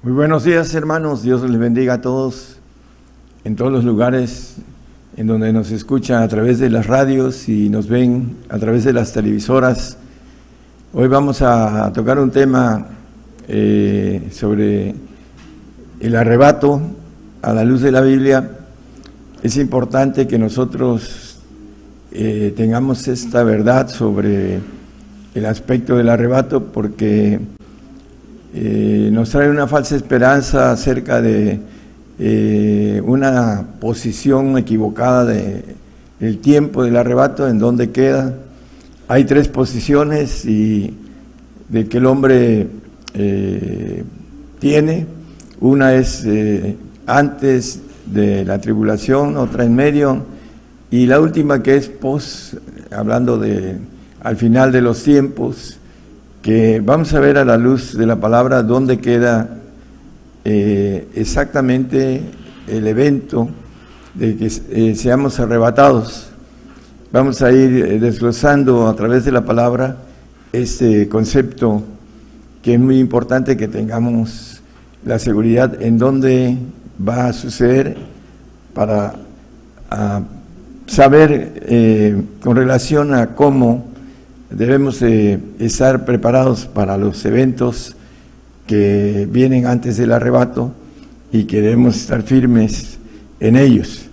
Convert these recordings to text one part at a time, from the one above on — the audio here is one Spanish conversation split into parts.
Muy buenos días, hermanos. Dios les bendiga a todos en todos los lugares en donde nos escuchan a través de las radios y nos ven a través de las televisoras. Hoy vamos a tocar un tema sobre el arrebato a la luz de la Biblia. Es importante que nosotros tengamos esta verdad sobre el aspecto del arrebato, porque nos trae una falsa esperanza acerca de una posición equivocada del tiempo del arrebato, en dónde queda. Hay tres posiciones de que el hombre tiene. Una es antes de la tribulación, otra en medio, y la última que es post, hablando de al final de los tiempos, que vamos a ver a la luz de la palabra dónde queda exactamente el evento de que seamos arrebatados. Vamos a ir desglosando a través de la palabra este concepto, que es muy importante que tengamos la seguridad en dónde va a suceder, para saber con relación a cómo debemos estar preparados para los eventos que vienen antes del arrebato y que debemos estar firmes en ellos.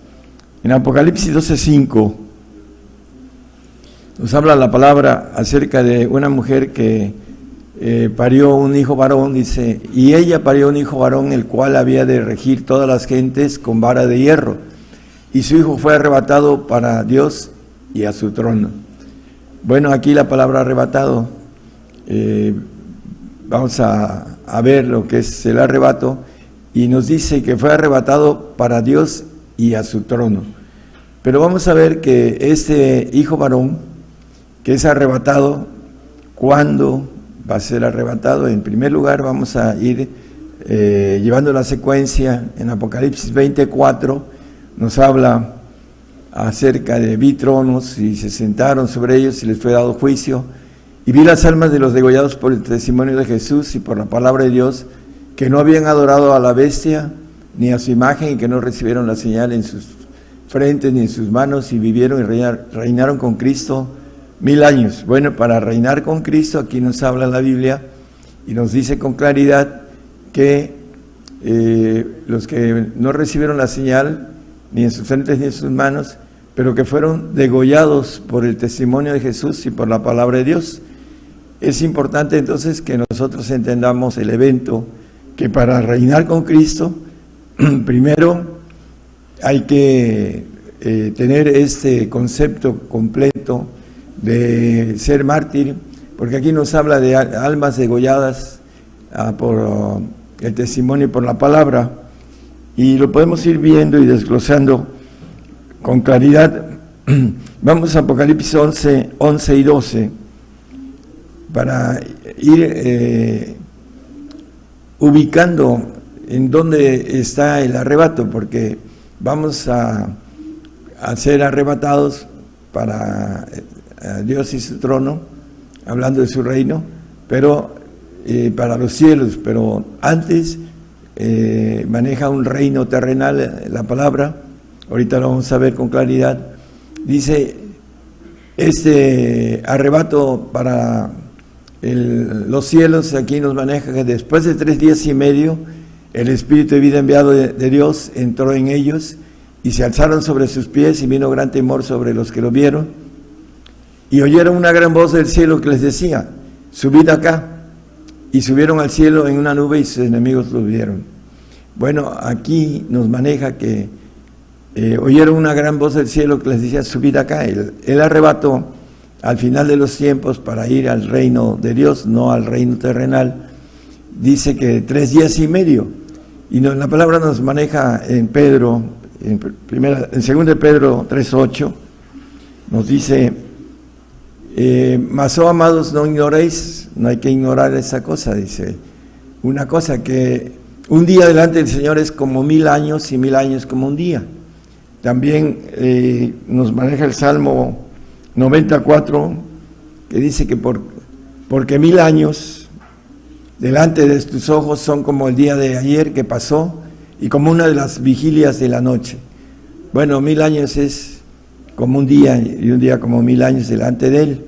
En Apocalipsis 12:5 nos habla la palabra acerca de una mujer que parió un hijo varón, dice, y ella parió un hijo varón, el cual había de regir todas las gentes con vara de hierro, y su hijo fue arrebatado para Dios y a su trono. Bueno, aquí la palabra arrebatado, vamos a ver lo que es el arrebato, y nos dice que fue arrebatado para Dios y a su trono. Pero vamos a ver que este hijo varón, que es arrebatado, ¿cuándo va a ser arrebatado? En primer lugar vamos a ir llevando la secuencia. En Apocalipsis 24 nos habla acerca de vi tronos y se sentaron sobre ellos y les fue dado juicio, y vi las almas de los degollados por el testimonio de Jesús y por la palabra de Dios, que no habían adorado a la bestia ni a su imagen, y que no recibieron la señal en sus frentes ni en sus manos, y vivieron y reinaron con Cristo 1000 años. Bueno, para reinar con Cristo, aquí nos habla la Biblia y nos dice con claridad que los que no recibieron la señal ni en sus frentes ni en sus manos, pero que fueron degollados por el testimonio de Jesús y por la palabra de Dios. Es importante entonces que nosotros entendamos el evento, que para reinar con Cristo, primero hay que tener este concepto completo de ser mártir, porque aquí nos habla de almas degolladas por el testimonio y por la palabra, y lo podemos ir viendo y desglosando con claridad. Vamos a Apocalipsis 11 y 12, para ir ubicando en dónde está el arrebato, porque vamos a ser arrebatados para Dios y su trono, hablando de su reino, pero para los cielos. Pero antes maneja un reino terrenal la palabra. Ahorita lo vamos a ver con claridad. Dice, este arrebato para los cielos, aquí nos maneja que después de 3 días y medio, el Espíritu de vida enviado de Dios entró en ellos, y se alzaron sobre sus pies, y vino gran temor sobre los que lo vieron, y oyeron una gran voz del cielo que les decía, subid acá, y subieron al cielo en una nube, y sus enemigos los vieron. Bueno, aquí nos maneja que oyeron una gran voz del cielo que les decía, subid acá. El arrebato al final de los tiempos, para ir al reino de Dios, no al reino terrenal, dice que 3 días y medio, y la palabra nos maneja en Pedro, en 2 Pedro 3:8, nos dice, mas oh amados, no ignoréis, no hay que ignorar esa cosa, dice, una cosa, que un día delante del Señor es como 1000 años, y 1000 años como un día. También nos maneja el Salmo 94, que dice que porque 1000 años delante de tus ojos son como el día de ayer que pasó y como una de las vigilias de la noche. Bueno, 1000 años es como un día y un día como 1000 años delante de Él.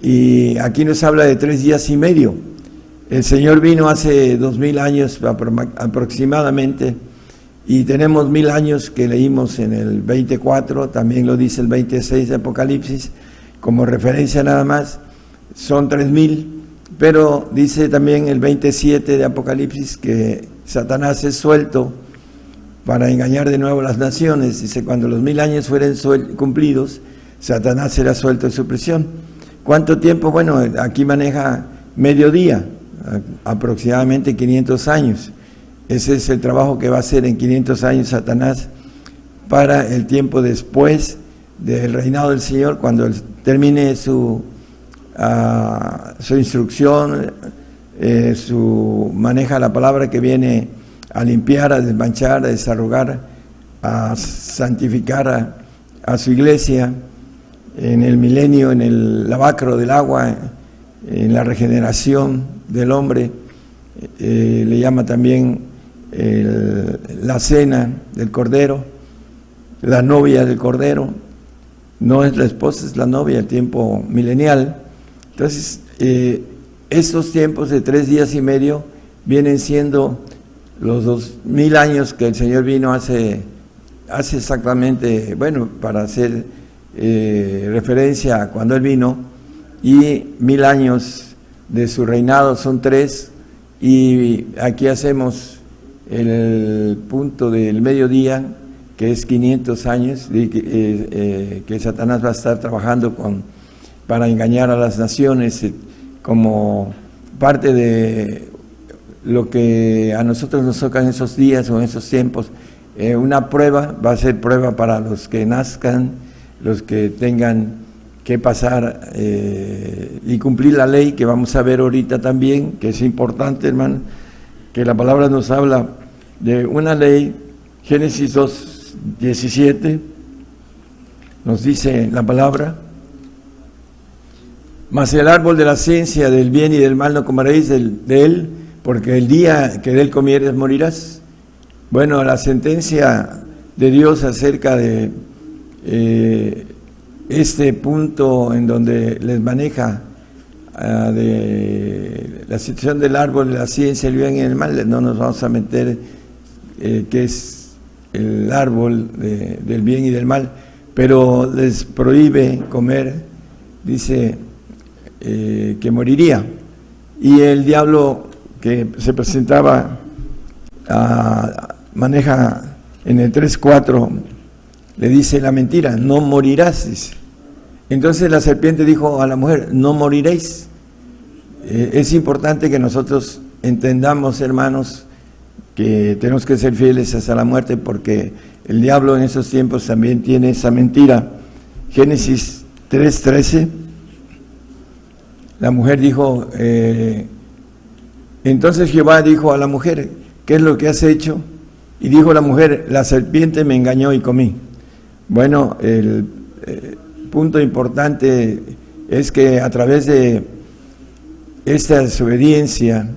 Y aquí nos habla de 3 días y medio. El Señor vino hace 2000 años aproximadamente y tenemos 1000 años que leímos en el 24, también lo dice el 26 de Apocalipsis, como referencia nada más, son 3000. Pero dice también el 27 de Apocalipsis que Satanás es suelto para engañar de nuevo a las naciones. Dice, cuando los 1000 años fueren cumplidos, Satanás será suelto de su prisión. ¿Cuánto tiempo? Bueno, aquí maneja mediodía, aproximadamente 500 años. Ese es el trabajo que va a hacer en 500 años Satanás para el tiempo después del reinado del Señor, cuando termine su instrucción, maneja la palabra que viene a limpiar, a desmanchar, a desarrugar, a santificar a su iglesia en el milenio, en el lavacro del agua, en la regeneración del hombre. Le llama también la cena del Cordero, la novia del Cordero. No es la esposa, es la novia, el tiempo milenial. Entonces, estos tiempos de 3 días y medio vienen siendo los 2000 años que el Señor vino hace exactamente, bueno, para hacer referencia a cuando Él vino, y 1000 años de su reinado son 3, y aquí hacemos el punto del mediodía, que es 500 años, que Satanás va a estar trabajando para engañar a las naciones, como parte de lo que a nosotros nos toca en esos días o en esos tiempos. Una prueba, va a ser prueba para los que nazcan, los que tengan que pasar y cumplir la ley, que vamos a ver ahorita también, que es importante, hermano, que la palabra nos habla de una ley. Génesis 2:17 nos dice la palabra: mas el árbol de la ciencia del bien y del mal no comeréis de él, porque el día que de él comieres morirás. Bueno, la sentencia de Dios acerca de este punto en donde les maneja de la situación del árbol de la ciencia, el bien y el mal, no nos vamos a meter que es el árbol del bien y del mal, pero les prohíbe comer, dice que moriría. Y el diablo que se presentaba maneja en el 3:4, le dice la mentira: no morirás, dice. Entonces la serpiente dijo a la mujer: no moriréis. Es importante que nosotros entendamos, hermanos, que tenemos que ser fieles hasta la muerte, porque el diablo en esos tiempos también tiene esa mentira. Génesis 3:13, la mujer dijo, entonces Jehová dijo a la mujer: ¿qué es lo que has hecho? Y dijo la mujer: la serpiente me engañó y comí. Bueno, el punto importante es que a través de esta desobediencia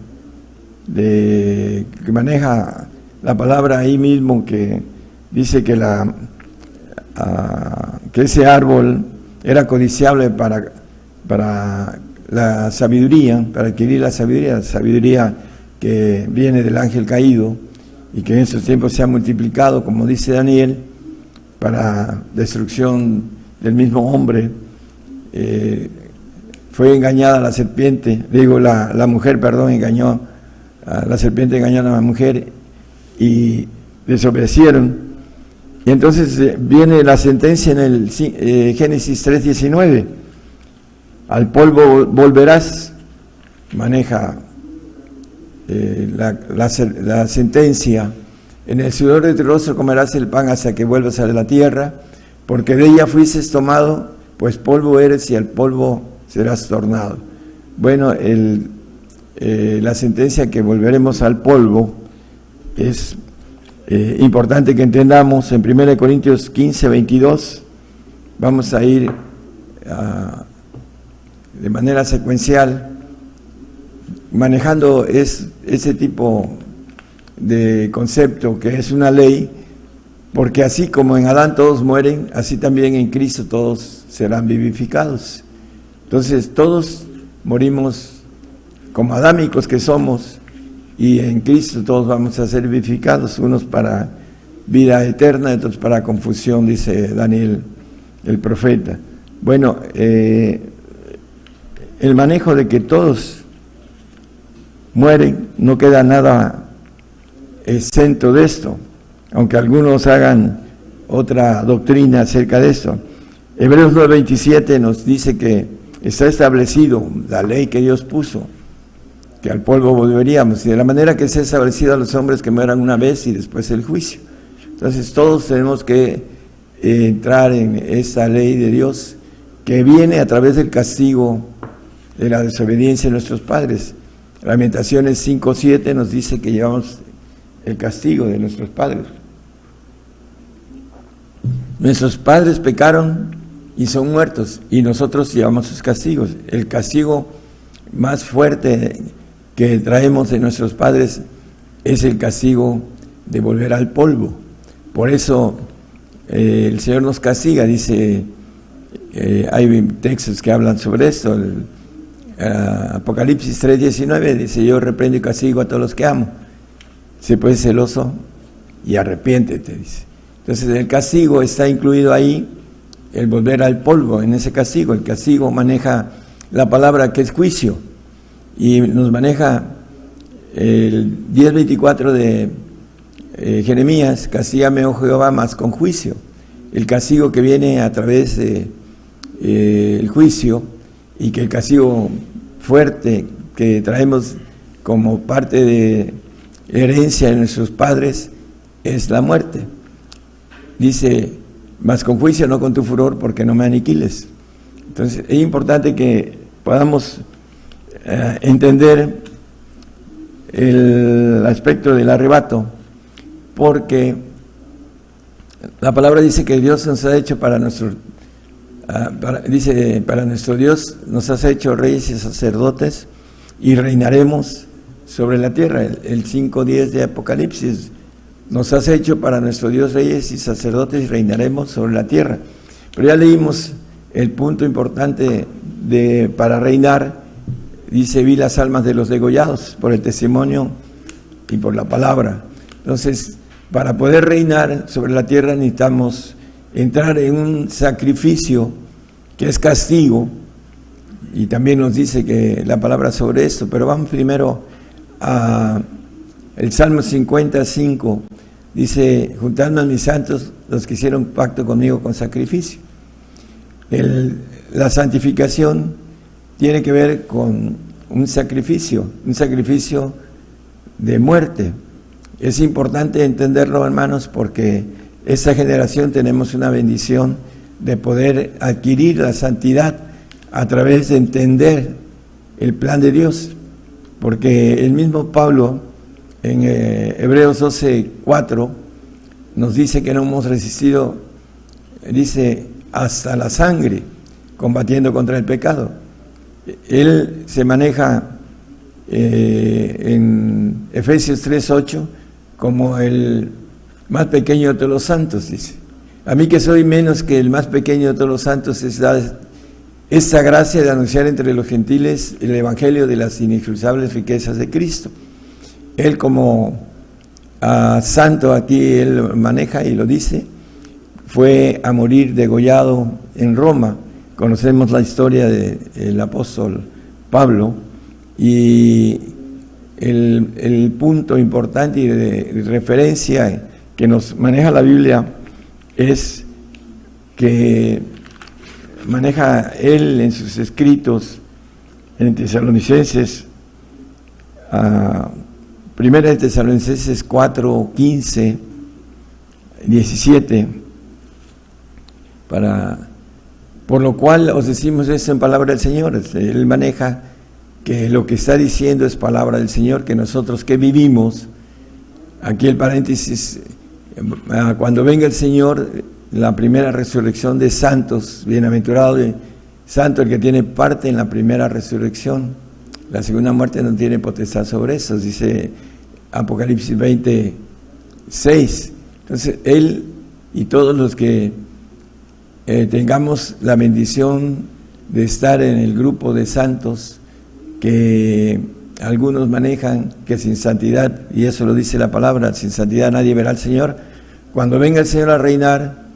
que maneja la palabra ahí mismo, que dice que que ese árbol era codiciable para la sabiduría, para adquirir la sabiduría que viene del ángel caído y que en estos tiempos se ha multiplicado, como dice Daniel, para destrucción del mismo hombre. Fue engañada la serpiente, la mujer, engañó, la serpiente engañó a la mujer y desobedecieron. Y entonces viene la sentencia en el Génesis 3:19: al polvo volverás, maneja la sentencia. En el sudor de tu rostro comerás el pan hasta que vuelvas a la tierra, porque de ella fuiste tomado, pues polvo eres y al polvo serás tornado. Bueno, la sentencia que volveremos al polvo es importante que entendamos. En 1 Corintios 15:22, vamos a ir de manera secuencial. manejando ese tipo de concepto que es una ley, porque así como en Adán todos mueren, así también en Cristo todos serán vivificados. Entonces todos morimos como adámicos que somos, y en Cristo todos vamos a ser vivificados, unos para vida eterna, otros para confusión, dice Daniel el profeta. Bueno, el manejo de que todos mueren, no queda nada exento de esto, aunque algunos hagan otra doctrina acerca de esto. Hebreos 9:27 nos dice que está establecido la ley que Dios puso, que al polvo volveríamos, y de la manera que se ha establecido a los hombres que mueran una vez y después el juicio. Entonces todos tenemos que entrar en esa ley de Dios que viene a través del castigo de la desobediencia de nuestros padres. Lamentaciones 5:7 nos dice que llevamos el castigo de nuestros padres. Nuestros padres pecaron y son muertos, y nosotros llevamos sus castigos. El castigo más fuerte que traemos de nuestros padres es el castigo de volver al polvo. Por eso el Señor nos castiga, dice, hay textos que hablan sobre esto. Apocalipsis 3:19 dice: yo reprendo y castigo a todos los que amo. Sé pues celoso y arrepiéntete, dice. Entonces el castigo está incluido ahí, el volver al polvo en ese castigo. El castigo maneja la palabra que es juicio, y nos maneja el 10:24 de Jeremías: castígame, oh Jehová, mas con juicio. El castigo que viene a través de el juicio, y que el castigo fuerte que traemos como parte de herencia de nuestros padres es la muerte. Dice: mas con juicio, no con tu furor, porque no me aniquiles. Entonces es importante que podamos entender el aspecto del arrebato, porque la palabra dice que Dios nos ha hecho para nuestro Dios nos has hecho reyes y sacerdotes, y reinaremos sobre la tierra. El 5:10 de Apocalipsis: nos has hecho para nuestro Dios reyes y sacerdotes, y reinaremos sobre la tierra. Pero ya leímos el punto importante para reinar. Dice: vi las almas de los degollados por el testimonio y por la palabra. Entonces, para poder reinar sobre la tierra necesitamos entrar en un sacrificio que es castigo, y también nos dice que la palabra sobre esto. Pero vamos primero a el Salmo 55. Dice: juntadme a mis santos, los que hicieron pacto conmigo con sacrificio. La santificación tiene que ver con un sacrificio de muerte. Es importante entenderlo, hermanos, porque esta generación tenemos una bendición de poder adquirir la santidad a través de entender el plan de Dios, porque el mismo Pablo en Hebreos 12:4 nos dice que no hemos resistido, dice, hasta la sangre, combatiendo contra el pecado. Él se maneja en Efesios 3:8 como el más pequeño de todos los santos, dice. A mí, que soy menos que el más pequeño de todos los santos, es dada esta gracia de anunciar entre los gentiles el evangelio de las inexcusables riquezas de Cristo. Él, como santo, aquí él maneja y lo dice, fue a morir degollado en Roma. Conocemos la historia del apóstol Pablo, y el punto importante y de referencia que nos maneja la Biblia es que maneja él en sus escritos en Tesalonicenses, primera de Tesalonicenses 4:15, 17, por lo cual os decimos esto en palabra del Señor. Él maneja que lo que está diciendo es palabra del Señor, que nosotros que vivimos, aquí el paréntesis, cuando venga el Señor, la primera resurrección de santos, bienaventurado y santo el que tiene parte en la primera resurrección. La segunda muerte no tiene potestad sobre eso, dice Apocalipsis 20:6. Entonces, Él y todos los que tengamos la bendición de estar en el grupo de santos que algunos manejan, que sin santidad, y eso lo dice la palabra, sin santidad nadie verá al Señor. Cuando venga el Señor a reinar,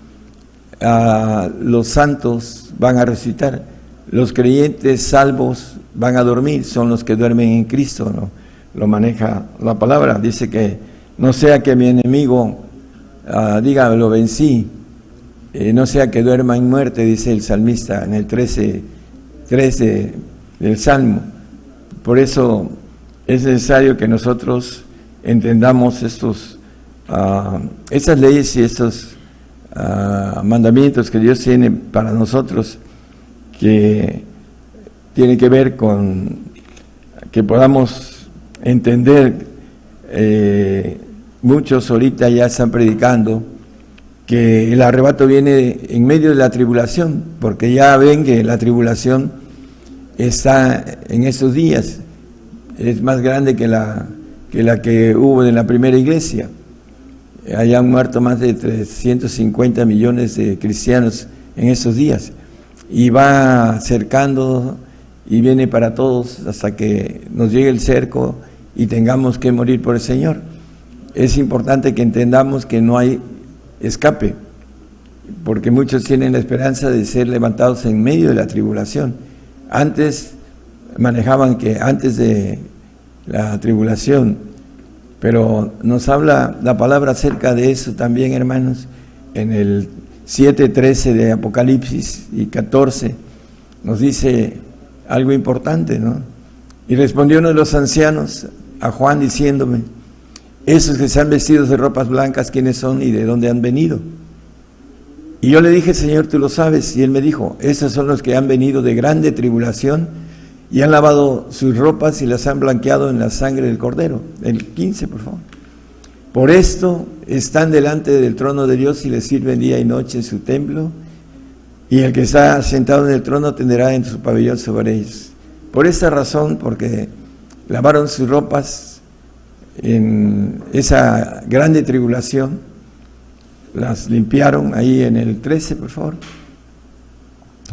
los santos van a resucitar, los creyentes salvos van a dormir, son los que duermen en Cristo, ¿no? Lo maneja la palabra, dice que no sea que mi enemigo diga lo vencí, no sea que duerma en muerte, dice el salmista en el 13 del Salmo. Por eso es necesario que nosotros entendamos estas leyes y estos mandamientos que Dios tiene para nosotros, que tiene que ver con que podamos entender. Muchos ahorita ya están predicando que el arrebato viene en medio de la tribulación, porque ya ven que la tribulación está en estos días, es más grande que la que hubo en la primera iglesia. Hayan muerto más de 350 millones de cristianos en estos días, y va acercando y viene para todos hasta que nos llegue el cerco y tengamos que morir por el Señor. Es importante que entendamos que no hay escape, porque muchos tienen la esperanza de ser levantados en medio de la tribulación. Antes manejaban que antes de la tribulación, pero nos habla la palabra acerca de eso también, hermanos, en el 7:13 de Apocalipsis y 14, nos dice algo importante, ¿no? Y respondió uno de los ancianos a Juan diciéndome: esos que se han vestido de ropas blancas, ¿quiénes son y de dónde han venido? Y yo le dije: Señor, tú lo sabes. Y él me dijo: esos son los que han venido de grande tribulación y han lavado sus ropas y las han blanqueado en la sangre del Cordero. El 15, por favor. Por esto están delante del trono de Dios y le sirven día y noche en su templo, y el que está sentado en el trono tendrá en su pabellón sobre ellos. Por esta razón, porque lavaron sus ropas en esa grande tribulación, las limpiaron. Ahí en el 13, por favor.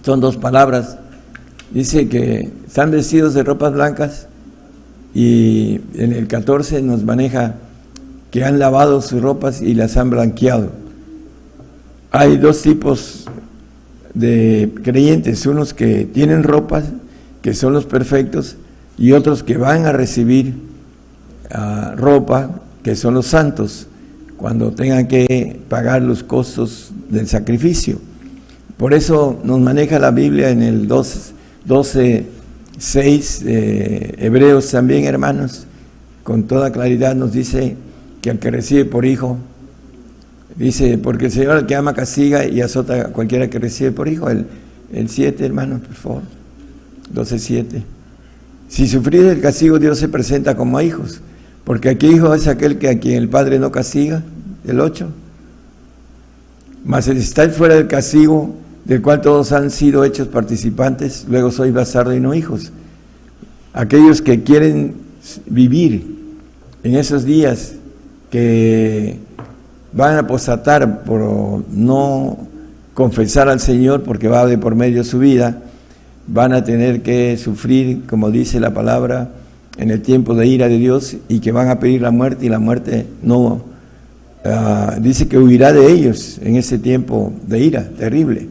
Son dos palabras. Dice que están vestidos de ropas blancas, y en el 14 nos maneja que han lavado sus ropas y las han blanqueado. Hay dos tipos de creyentes: unos que tienen ropas, que son los perfectos, y otros que van a recibir ropa, que son los santos, cuando tengan que pagar los costos del sacrificio. Por eso nos maneja la Biblia en el 12:6 de Hebreos también, hermanos, con toda claridad nos dice que al que recibe por hijo, dice: porque el Señor al que ama castiga y azota a cualquiera que recibe por hijo. El 7, hermanos, por favor, 12:7. Si sufrís el castigo, Dios se presenta como a hijos, porque aquí hijo es aquel que a quien el Padre no castiga. El 8. Mas si estáis fuera del castigo, del cual todos han sido hechos participantes, luego sois bastardos y no hijos. Aquellos que quieren vivir en esos días, que van a apostatar por no confesar al Señor, porque va de por medio su vida, van a tener que sufrir, como dice la palabra, en el tiempo de ira de Dios, y que van a pedir la muerte, y la muerte no, dice que huirá de ellos en ese tiempo de ira terrible.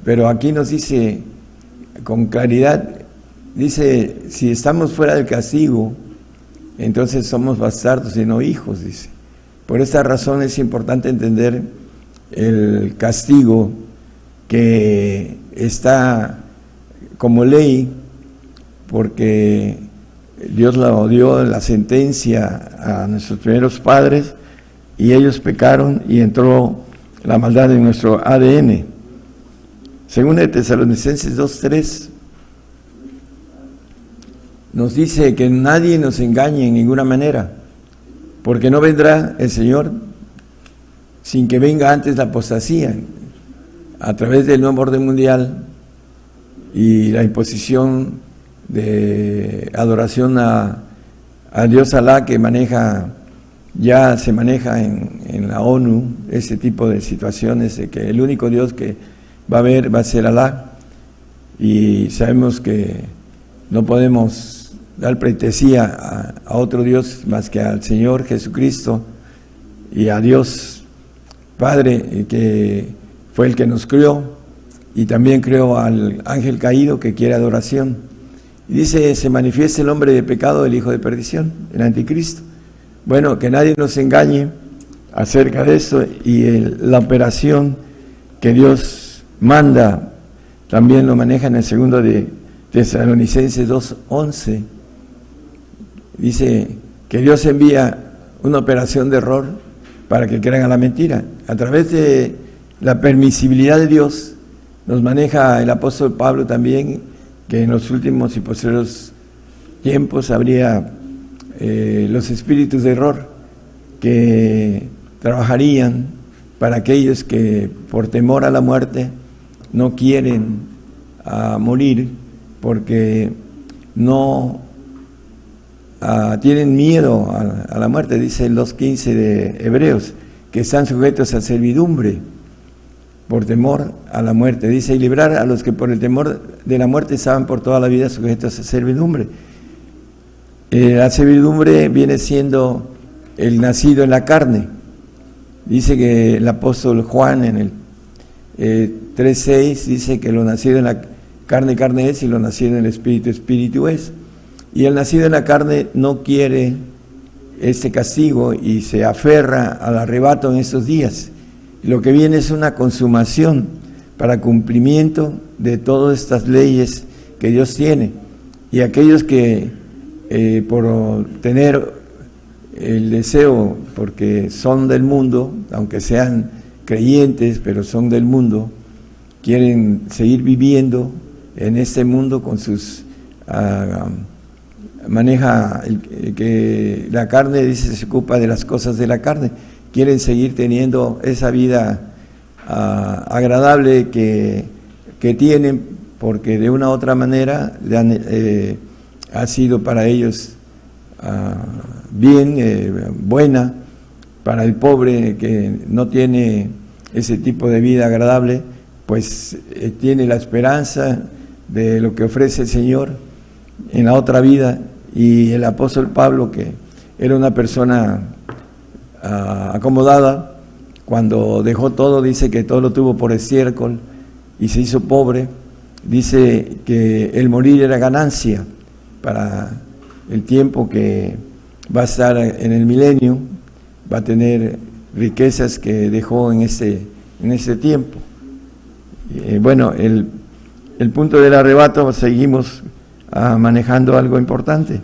Pero aquí nos dice con claridad, dice: si estamos fuera del castigo, entonces somos bastardos y no hijos, dice. Por esta razón es importante entender el castigo que está como ley, porque Dios lo dio la sentencia a nuestros primeros padres, y ellos pecaron y entró la maldad en nuestro ADN. Según de Tesalonicenses 2:3, nos dice que nadie nos engañe en ninguna manera, porque no vendrá el Señor sin que venga antes la apostasía, a través del nuevo orden mundial y la imposición de adoración a Dios Alá, que ya se maneja en la ONU, ese tipo de situaciones, de que el único Dios que va a haber va a ser Alá, y sabemos que no podemos dar pleitesía a otro Dios más que al Señor Jesucristo y a Dios Padre, que fue el que nos crió, y también creó al ángel caído que quiere adoración. Y dice, se manifiesta el hombre de pecado, el hijo de perdición, el anticristo. Bueno, que nadie nos engañe acerca de eso, y la operación que Dios manda también lo maneja en el segundo de Tesalonicenses 2:11. Dice que Dios envía una operación de error para que crean a la mentira. A través de la permisibilidad de Dios nos maneja el apóstol Pablo también, que en los últimos y posteriores tiempos habría los espíritus de error que trabajarían para aquellos que por temor a la muerte no quieren morir, porque no tienen miedo a la muerte. Dice los 15 de Hebreos, que están sujetos a servidumbre por temor a la muerte. Dice, y librar a los que por el temor de la muerte estaban por toda la vida sujetos a servidumbre. La servidumbre viene siendo el nacido en la carne. Dice que el apóstol Juan en el 3:6 dice que lo nacido en la carne, carne es, y lo nacido en el espíritu, espíritu es. Y el nacido en la carne no quiere este castigo y se aferra al arrebato en estos días. Lo que viene es una consumación para cumplimiento de todas estas leyes que Dios tiene. Y aquellos que por tener el deseo, porque son del mundo, aunque sean creyentes, pero son del mundo, quieren seguir viviendo en este mundo con sus... maneja que la carne, dice, se ocupa de las cosas de la carne. Quieren seguir teniendo esa vida agradable que tienen, porque de una u otra manera ha sido para ellos bien, buena. Para el pobre que no tiene ese tipo de vida agradable, pues tiene la esperanza de lo que ofrece el Señor en la otra vida. Y el apóstol Pablo, que era una persona acomodada, cuando dejó todo, dice que todo lo tuvo por estiércol y se hizo pobre. Dice que el morir era ganancia para el tiempo que va a estar en el milenio, va a tener riquezas que dejó en ese tiempo. Bueno, el punto del arrebato, seguimos manejando algo importante.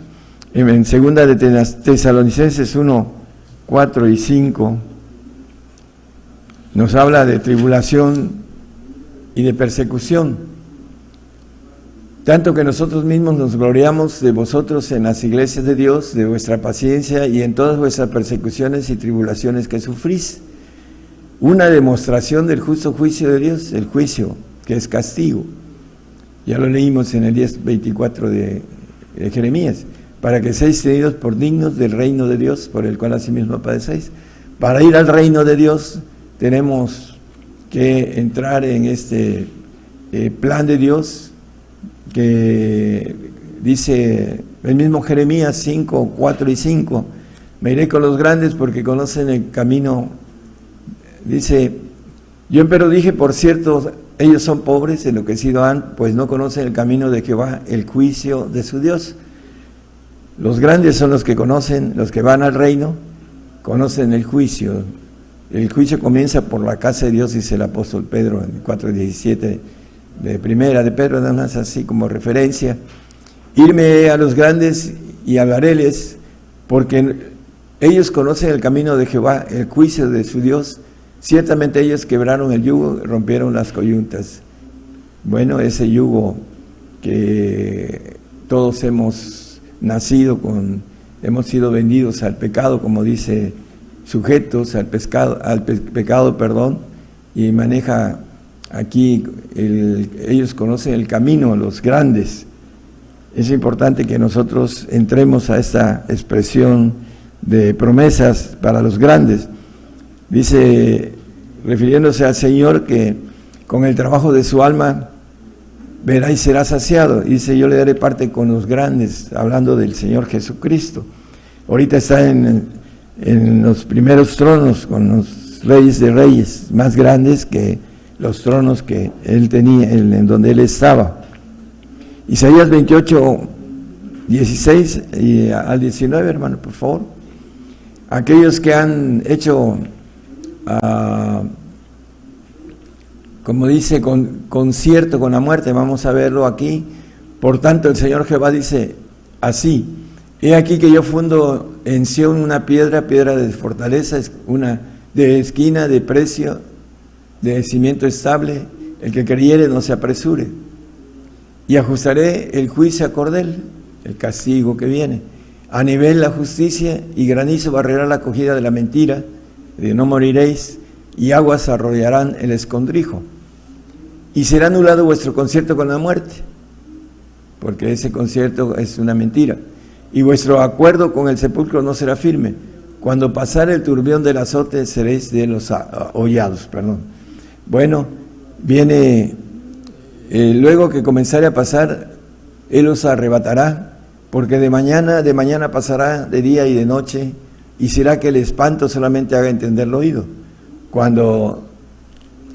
En segunda de Tesalonicenses 1:4 y 5 nos habla de tribulación y de persecución, tanto que nosotros mismos nos gloriamos de vosotros en las iglesias de Dios, de vuestra paciencia y en todas vuestras persecuciones y tribulaciones que sufrís. Una demostración del justo juicio de Dios, el juicio que es castigo. Ya lo leímos en el 10:24 de Jeremías, para que seáis tenidos por dignos del reino de Dios, por el cual asimismo padecéis. Para ir al reino de Dios tenemos que entrar en este plan de Dios, que dice el mismo Jeremías 5:4 y 5, me iré con los grandes porque conocen el camino. Dice, yo empero dije, por cierto, ellos son pobres, enloquecidos han, pues no conocen el camino de Jehová, el juicio de su Dios. Los grandes son los que conocen, los que van al reino, conocen el juicio. El juicio comienza por la casa de Dios, dice el apóstol Pedro en 4:17 de primera de Pedro, nada más así como referencia. Irme a los grandes y hablaréles, porque ellos conocen el camino de Jehová, el juicio de su Dios. Ciertamente ellos quebraron el yugo, rompieron las coyuntas. Bueno, ese yugo que todos hemos nacido con, hemos sido vendidos al pecado, como dice, sujetos al pecado, y maneja aquí, ellos conocen el camino, los grandes. es importante que nosotros entremos a esta expresión de promesas para los grandes. Dice, refiriéndose al Señor, que con el trabajo de su alma verá y será saciado. Dice, yo le daré parte con los grandes, hablando del Señor Jesucristo. Ahorita está en los primeros tronos con los reyes de reyes, más grandes que los tronos que él tenía, en donde él estaba. Isaías 28, 16 y al 19, hermano, por favor. Aquellos que han hecho, como dice, concierto con la muerte, vamos a verlo aquí. Por tanto, el Señor Jehová dice así: he aquí que yo fundo en Sión una piedra de fortaleza, una de esquina, de precio, de cimiento estable. El que creyere no se apresure. Y ajustaré el juicio a cordel, el castigo que viene. A nivel la justicia, y granizo barrerá la acogida de la mentira, de no moriréis, y aguas arrollarán el escondrijo. Y será anulado vuestro concierto con la muerte, porque ese concierto es una mentira. Y vuestro acuerdo con el sepulcro no será firme. Cuando pasare el turbión del azote, seréis de los hollados. Bueno, viene, luego que comenzare a pasar, Él os arrebatará, porque de mañana pasará de día y de noche, y será que el espanto solamente haga entender el oído. Cuando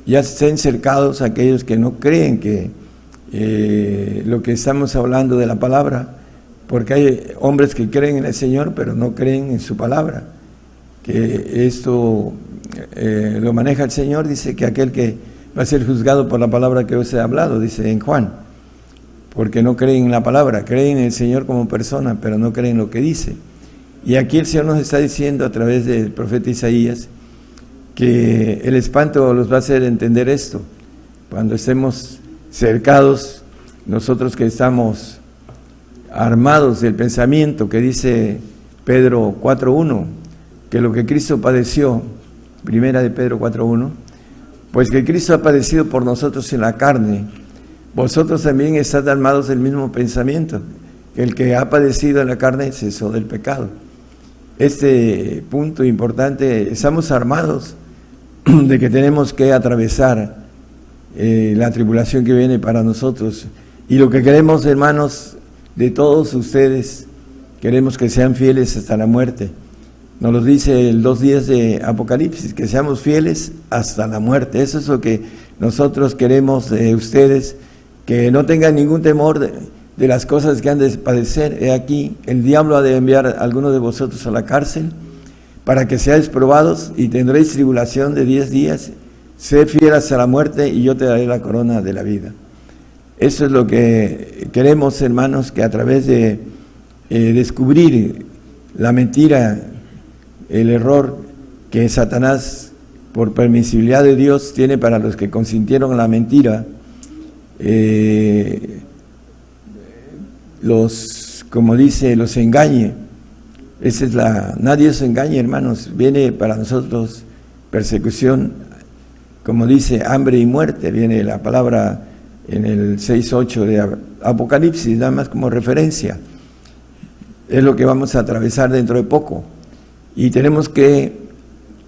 ya estén cercados aquellos que no creen que lo que estamos hablando de la palabra, porque hay hombres que creen en el Señor, pero no creen en su palabra, que esto lo maneja el Señor. Dice que aquel que va a ser juzgado por la palabra que os he hablado, dice en Juan, porque no creen en la palabra, creen en el Señor como persona, pero no creen en lo que dice. Y aquí el Señor nos está diciendo a través del profeta Isaías que el espanto los va a hacer entender esto. Cuando estemos cercados, nosotros que estamos armados del pensamiento que dice Pedro 4.1, que lo que Cristo padeció, primera de Pedro 4.1, pues que Cristo ha padecido por nosotros en la carne, vosotros también estáis armados del mismo pensamiento, que el que ha padecido en la carne cesó del pecado. Este punto importante, estamos armados de que tenemos que atravesar la tribulación que viene para nosotros, y lo que queremos, hermanos, de todos ustedes, queremos que sean fieles hasta la muerte. Nos lo dice el 2:10 de Apocalipsis, que seamos fieles hasta la muerte. Eso es lo que nosotros queremos de ustedes, que no tengan ningún temor de las cosas que han de padecer. He aquí, el diablo ha de enviar a algunos de vosotros a la cárcel, para que seáis probados, y tendréis tribulación de 10 días. Sé fiel hasta la muerte, y yo te daré la corona de la vida. Eso es lo que queremos, hermanos, que a través de descubrir la mentira, el error que Satanás, por permisibilidad de Dios, tiene para los que consintieron la mentira, como dice, los engañe. Esa es nadie os engañe, hermanos. Viene para nosotros persecución, como dice, hambre y muerte. Viene la palabra en el 6:8 de Apocalipsis, nada más como referencia. Es lo que vamos a atravesar dentro de poco. Y tenemos que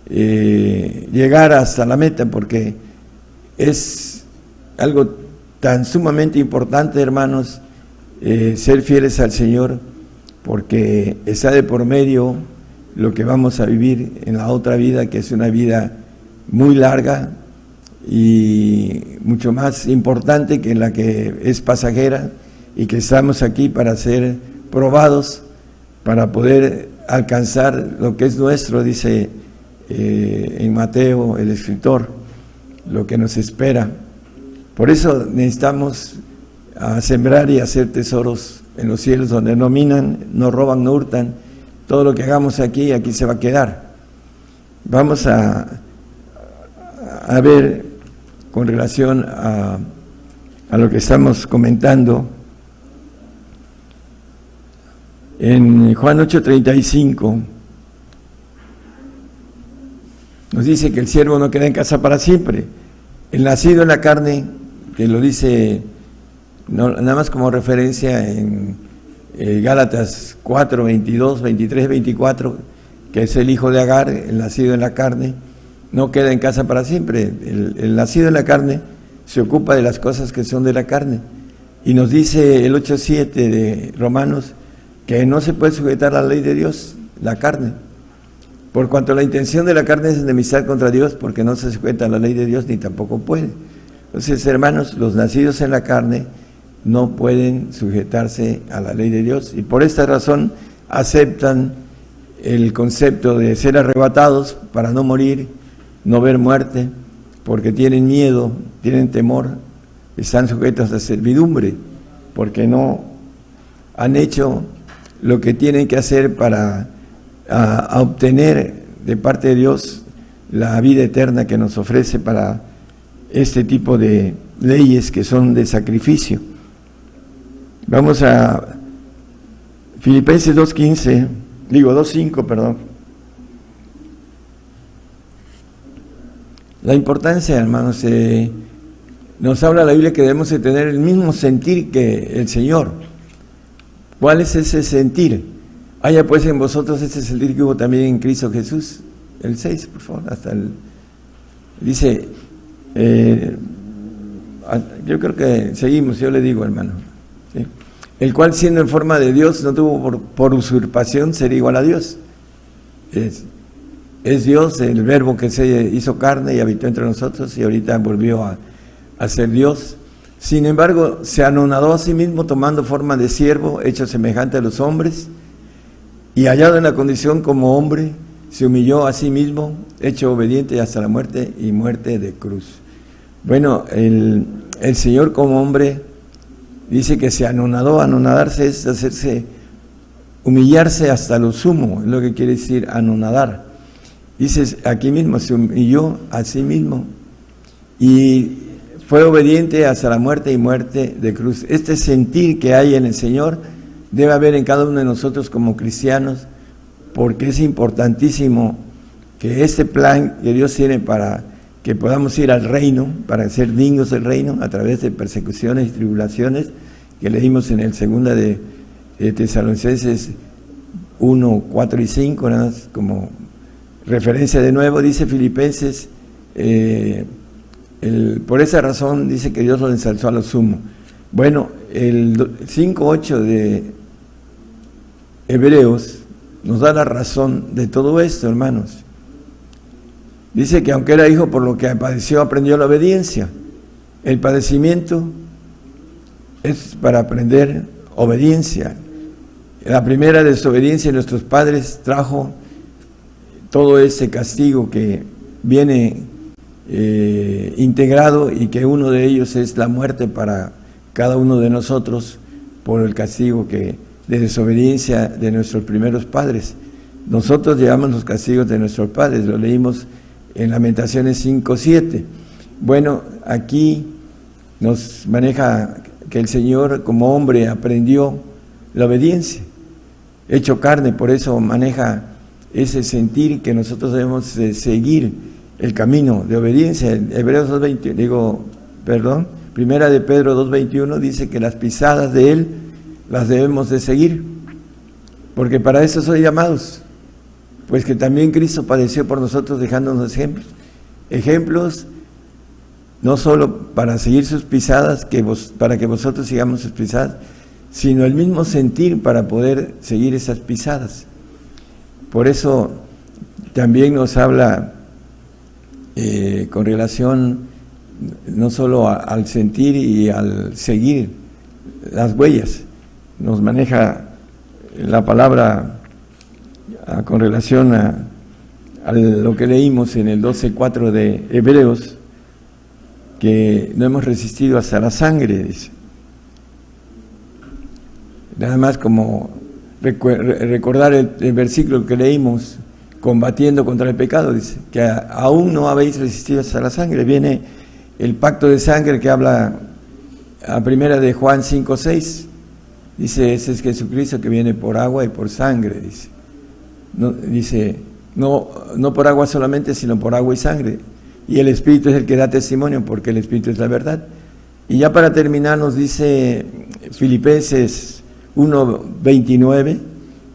llegar hasta la meta, porque es algo tan sumamente importante, hermanos, ser fieles al Señor, porque está de por medio lo que vamos a vivir en la otra vida, que es una vida muy larga y mucho más importante que la que es pasajera, y que estamos aquí para ser probados, para poder alcanzar lo que es nuestro, dice en Mateo el escritor, lo que nos espera. Por eso necesitamos sembrar y hacer tesoros en los cielos, donde no minan, no roban, no hurtan. Todo lo que hagamos aquí se va a quedar. Vamos a ver con relación a lo que estamos comentando en Juan 8:35. Nos dice que el siervo no queda en casa para siempre. El nacido en la carne, que lo dice nada más como referencia en Gálatas 4, 22, 23, 24, que es el hijo de Agar, el nacido en la carne, no queda en casa para siempre. El nacido en la carne se ocupa de las cosas que son de la carne. Y nos dice el 8.7 de Romanos que no se puede sujetar a la ley de Dios, la carne. Por cuanto la intención de la carne es enemistad contra Dios, porque no se sujeta a la ley de Dios ni tampoco puede. Entonces, hermanos, los nacidos en la carne no pueden sujetarse a la ley de Dios y por esta razón aceptan el concepto de ser arrebatados para no morir, no ver muerte, porque tienen miedo, tienen temor, están sujetos a servidumbre, porque no han hecho lo que tienen que hacer para a obtener de parte de Dios la vida eterna que nos ofrece para este tipo de leyes que son de sacrificio. Vamos a Filipenses 2.5, perdón. La importancia, hermanos, nos habla la Biblia que debemos de tener el mismo sentir que el Señor. ¿Cuál es ese sentir? Haya pues en vosotros ese sentir que hubo también en Cristo Jesús. El 6, por favor, dice, yo creo que seguimos, yo le digo, hermano, ¿sí? El cual siendo en forma de Dios no tuvo por usurpación ser igual a Dios. Es Dios, el verbo que se hizo carne y habitó entre nosotros y ahorita volvió a ser Dios. Sin embargo, se anonadó a sí mismo tomando forma de siervo, hecho semejante a los hombres, y hallado en la condición como hombre, se humilló a sí mismo, hecho obediente hasta la muerte y muerte de cruz. Bueno, el Señor como hombre dice que se anonadó. Anonadarse es hacerse, humillarse hasta lo sumo, es lo que quiere decir anonadar. Dice aquí mismo, se humilló a sí mismo y fue obediente hasta la muerte y muerte de cruz. Este sentir que hay en el Señor debe haber en cada uno de nosotros como cristianos, porque es importantísimo que este plan que Dios tiene para que podamos ir al reino, para ser dignos del reino a través de persecuciones y tribulaciones, que leímos en el 2 de Tesalonicenses 1, 4 y 5, nada más como referencia de nuevo. Dice Filipenses, por esa razón dice que Dios lo ensalzó a lo sumo. Bueno, el 5.8 de Hebreos nos da la razón de todo esto, hermanos. Dice que aunque era hijo, por lo que padeció, aprendió la obediencia. El padecimiento es para aprender obediencia. La primera desobediencia de nuestros padres trajo todo ese castigo que viene integrado, y que uno de ellos es la muerte para cada uno de nosotros por el castigo de desobediencia de nuestros primeros padres. Nosotros llevamos los castigos de nuestros padres, lo leímos en Lamentaciones 5:7. Bueno, aquí nos maneja que el Señor como hombre aprendió la obediencia, hecho carne, por eso maneja ese sentir que nosotros debemos seguir el camino de obediencia. En Hebreos 2:21, Primera de Pedro 2:21 dice que las pisadas de Él las debemos de seguir, porque para eso soy llamados, pues que también Cristo padeció por nosotros, dejándonos ejemplos, no solo para seguir sus pisadas, para que vosotros sigamos sus pisadas, sino el mismo sentir para poder seguir esas pisadas. Por eso también nos habla con relación no solo al sentir y al seguir las huellas, nos maneja la palabra con relación a lo que leímos en el 12:4 de Hebreos, que no hemos resistido hasta la sangre, dice. Nada más como recordar el versículo que leímos, combatiendo contra el pecado, dice, que aún no habéis resistido hasta la sangre. Viene el pacto de sangre que habla a primera de Juan 5:6, dice, ese es Jesucristo que viene por agua y por sangre, dice. No por agua solamente, sino por agua y sangre. Y el Espíritu es el que da testimonio, porque el Espíritu es la verdad. Y ya para terminar nos dice Filipenses 1:29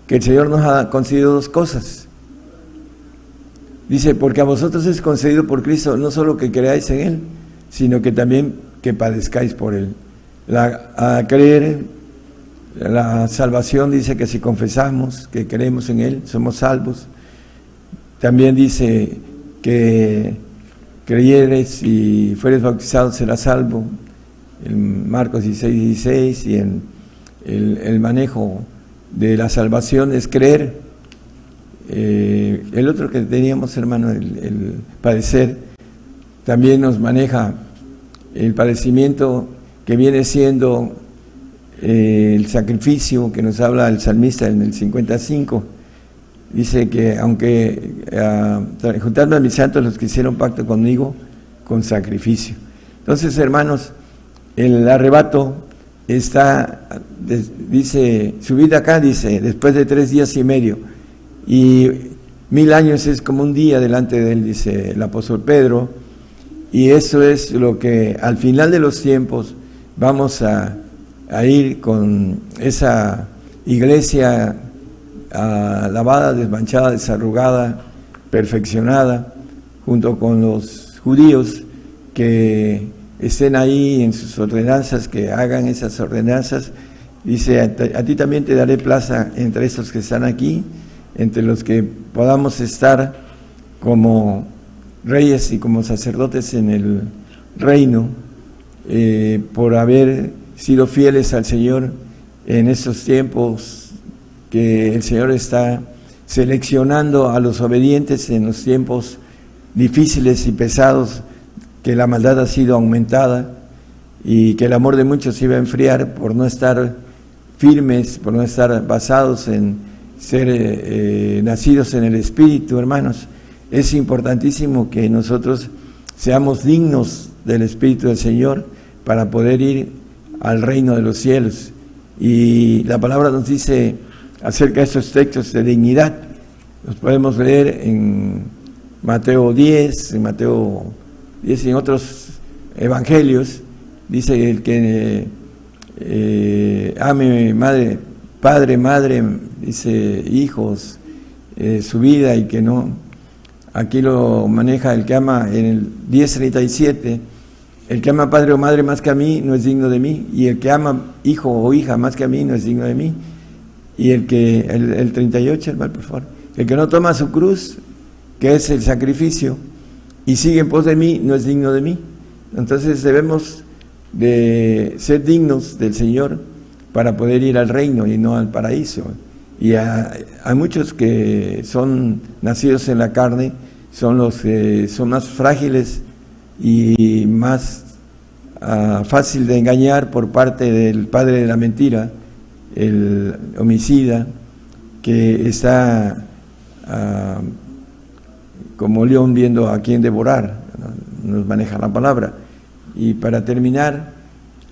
que el Señor nos ha concedido dos cosas. Dice, porque a vosotros es concedido por Cristo no solo que creáis en Él, sino que también que padezcáis por Él. A creer, la salvación dice que si confesamos que creemos en Él, somos salvos. También dice que creyeres y fueres bautizado serás salvo. En Marcos 16:16, y en el manejo de la salvación es creer. El otro que teníamos, hermano, el padecer, también nos maneja el padecimiento que viene siendo el sacrificio que nos habla el salmista en el 55. Dice que aunque juntarme a mis santos los que hicieron pacto conmigo con sacrificio. Entonces, hermanos, el arrebato está, dice, subida acá, dice, después de 3 días y medio, y 1000 años es como un día delante de él, dice el apóstol Pedro, y eso es lo que al final de los tiempos vamos a ir con esa iglesia lavada, desmanchada, desarrugada, perfeccionada, junto con los judíos que estén ahí en sus ordenanzas, que hagan esas ordenanzas. Dice, a ti también te daré plaza entre esos que están aquí, entre los que podamos estar como reyes y como sacerdotes en el reino, por haber sido fieles al Señor en estos tiempos que el Señor está seleccionando a los obedientes en los tiempos difíciles y pesados, que la maldad ha sido aumentada y que el amor de muchos se iba a enfriar por no estar firmes, por no estar basados en ser nacidos en el Espíritu, hermanos. Es importantísimo que nosotros seamos dignos del Espíritu del Señor para poder ir al reino de los cielos. Y la palabra nos dice acerca de estos textos de dignidad. Los podemos leer en Mateo 10, en Mateo 10 y en otros evangelios. Dice el que ame madre, padre, madre, dice hijos, su vida, y que no. Aquí lo maneja el que ama en el 10:37. El que ama padre o madre más que a mí no es digno de mí, y el que ama hijo o hija más que a mí no es digno de mí. Y el 38, hermano, por favor. El que no toma su cruz, que es el sacrificio, y sigue en pos de mí, no es digno de mí. Entonces debemos de ser dignos del Señor para poder ir al reino y no al paraíso. Y hay muchos que son nacidos en la carne, son los que son más frágiles y más fácil de engañar por parte del padre de la mentira, el homicida, que está como león viendo a quién devorar, ¿no? Nos maneja la palabra. Y para terminar,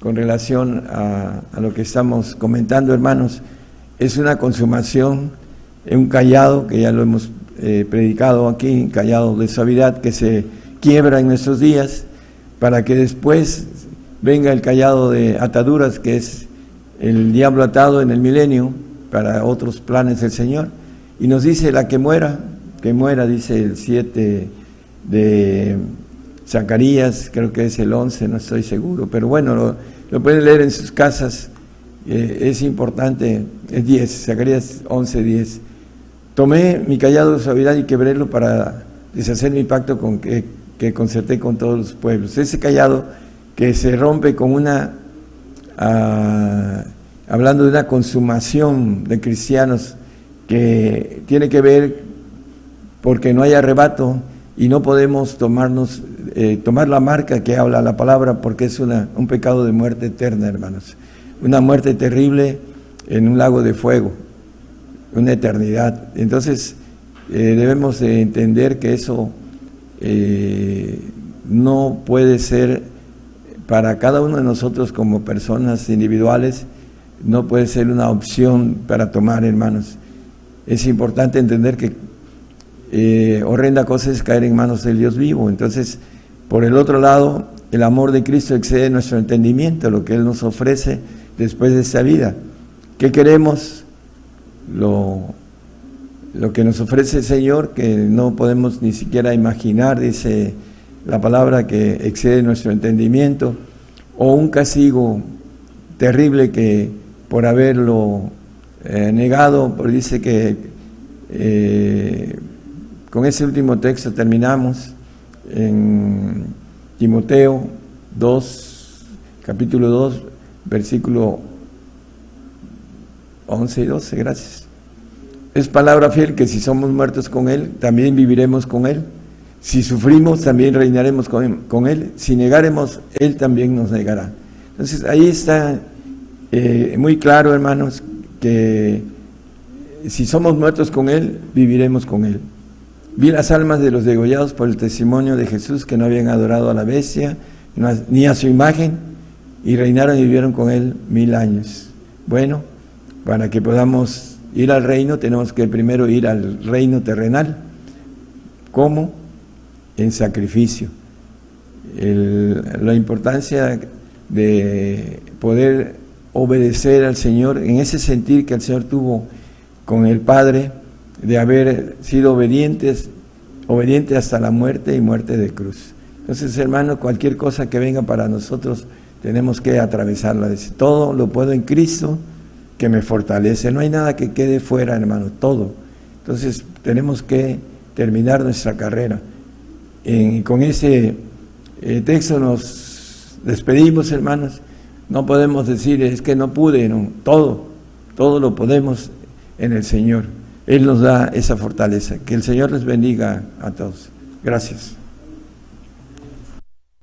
con relación a lo que estamos comentando, hermanos, es una consumación, un callado, que ya lo hemos predicado aquí, un callado de suavidad que se quiebra en nuestros días, para que después venga el callado de ataduras, que es el diablo atado en el milenio para otros planes del Señor. Y nos dice la que muera, dice el 7 de Zacarías, creo que es el 11, no estoy seguro, pero bueno, lo pueden leer en sus casas. Es importante, es 10, Zacarías 11:10. Tomé mi callado de suavidad y quebrélo para deshacer mi pacto con que concerté con todos los pueblos. Ese callado que se rompe con hablando de una consumación de cristianos, que tiene que ver porque no hay arrebato y no podemos tomar la marca que habla la palabra, porque es un pecado de muerte eterna, hermanos. Una muerte terrible en un lago de fuego, una eternidad. Entonces debemos de entender que eso no puede ser para cada uno de nosotros como personas individuales, no puede ser una opción para tomar, hermanos. Es importante entender que horrenda cosa es caer en manos del Dios vivo. Entonces, por el otro lado, el amor de Cristo excede nuestro entendimiento, lo que Él nos ofrece después de esta vida. ¿Qué queremos? Lo que nos ofrece el Señor, que no podemos ni siquiera imaginar, dice la palabra, que excede nuestro entendimiento, o un castigo terrible que por haberlo negado, porque dice que con ese último texto terminamos en Timoteo 2, capítulo 2, versículo 11 y 12, gracias. Es palabra fiel que si somos muertos con Él, también viviremos con Él. Si sufrimos, también reinaremos con Él. Si negaremos, Él también nos negará. Entonces, ahí está muy claro, hermanos, que si somos muertos con Él, viviremos con Él. Vi las almas de los degollados por el testimonio de Jesús, que no habían adorado a la bestia, ni a su imagen, y reinaron y vivieron con Él 1000 años. Bueno, para que podamos ir al reino, tenemos que primero ir al reino terrenal. ¿Cómo? En sacrificio. La importancia de poder obedecer al Señor, en ese sentir que el Señor tuvo con el Padre, de haber sido obediente hasta la muerte y muerte de cruz. Entonces, hermano, cualquier cosa que venga para nosotros, tenemos que atravesarla. Dice, todo lo puedo en Cristo que me fortalece. No hay nada que quede fuera, hermano, todo. Entonces, tenemos que terminar nuestra carrera. Con ese texto nos despedimos, hermanos. No podemos decir, es que no pude, no. Todo lo podemos en el Señor. Él nos da esa fortaleza. Que el Señor les bendiga a todos. Gracias.